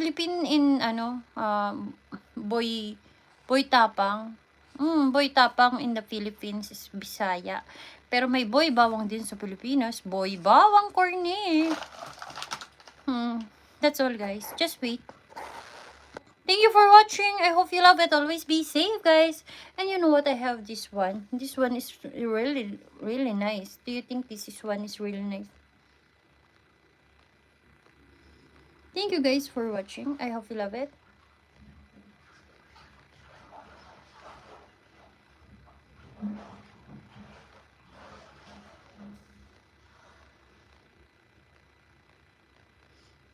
Philippine in boy tapang. Boy tapang in the Philippines is Bisaya. Pero may boy bawang din sa Pilipinas. Boy bawang corny. That's all, guys. Just wait. Thank you for watching. I hope you love it. Always be safe, guys. And you know what? I have this one. This one is really, really nice. Do you think this one is really nice? Thank you, guys, for watching. I hope you love it.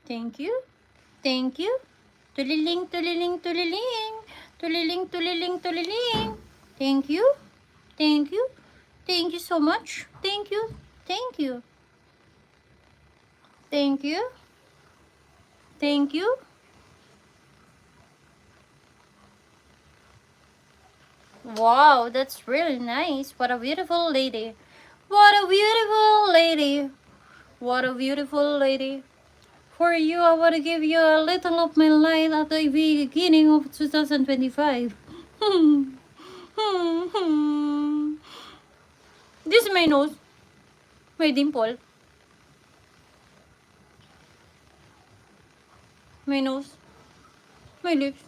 Thank you. Thank you. Tuliling, tuliling, tuliling. Tuliling, tuliling, tuliling. Thank you. Thank you. Thank you so much. Thank you. Thank you. Thank you. Thank you. Wow, that's really nice. What a beautiful lady. What a beautiful lady. What a beautiful lady. For you, I want to give you a little of my light at the beginning of 2025. This is my nose. My dimple. My nose. My lips.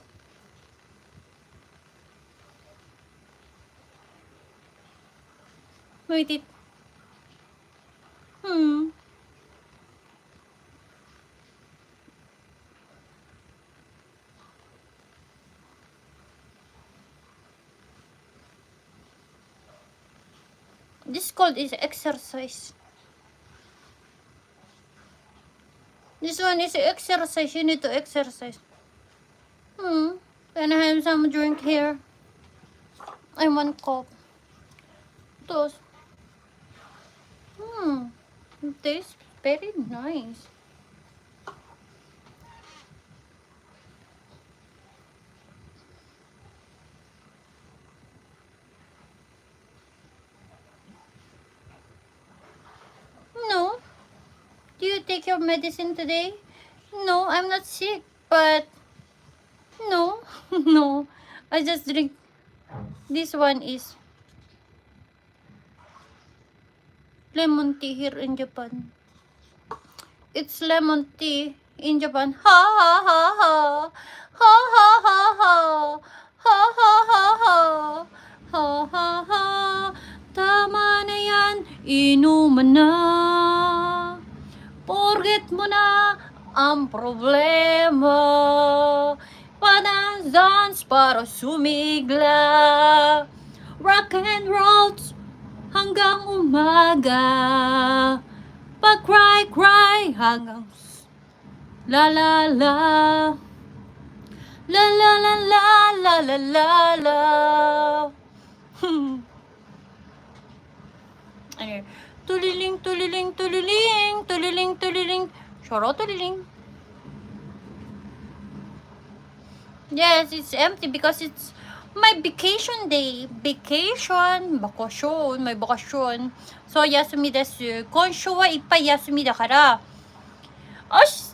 My teeth. This called is exercise. This one is exercise. You need to exercise. Can I have some drink here? I want cup. Those. It tastes very nice. No. Do you take your medicine today? No, I'm not sick, but no, no. I just drink. This one is lemon tea here in Japan. It's lemon tea in Japan. Ha ha ha ha. Ha ha ha ha. Ha ha ha ha. Ha ha ha. Tama na yan. Inuman na. Forget mo na ang problema. Dance para sumigla. Rock and roll hanggang umaga. Pag-cry hanggang la la la. La la la la la la la la. Ano? Tuliling, tuliling, tuliling, tuliling, tuliling. Shoro tuliling. Yes, it's empty because it's my vacation day. Vacation, bakasyon, may bakasyon. So, yasumi desu. Konshu wa ippai yasumi dakara.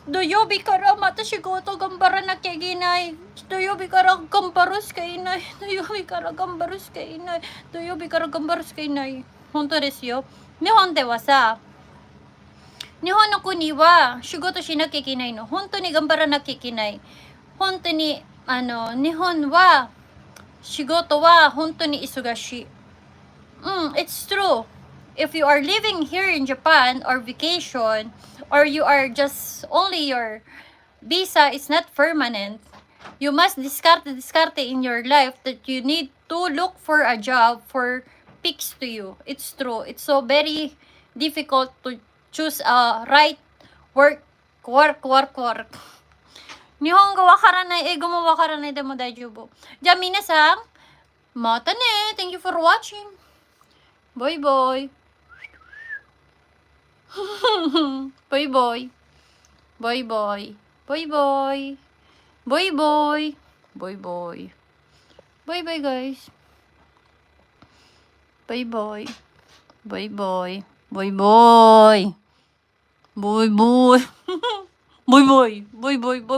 Doyobi kara mata shigoto gambara nakiaginai. Doyobi kara gambaru suka inai. Doyobi kara gambaru suka inai. Doyobi kara gambaru suka inai. Honto desu yo. Nihon de wa sa, Nihon no kuni wa shigoto shinakia ikinai no. Honto ni gambara nakia ikinai. Honto ni Nihon wa shigoto wa honto ni isugashi. It's true. If you are living here in Japan or vacation, or you are just only your visa is not permanent, you must discarte in your life that you need to look for a job for fixed to you. It's true. It's so very difficult to choose a right work. Nihongo wakaranai, ego mo wakaranai demo daijoubu. Ja minasan, mata ne. Thank you for watching. Bye bye. Bye bye. Bye bye. Bye bye. Bye bye. Bye bye. Bye bye, guys. Bye bye. Bye bye. Bye bye. Bye bye. Bye bye. Bye bye. Bye.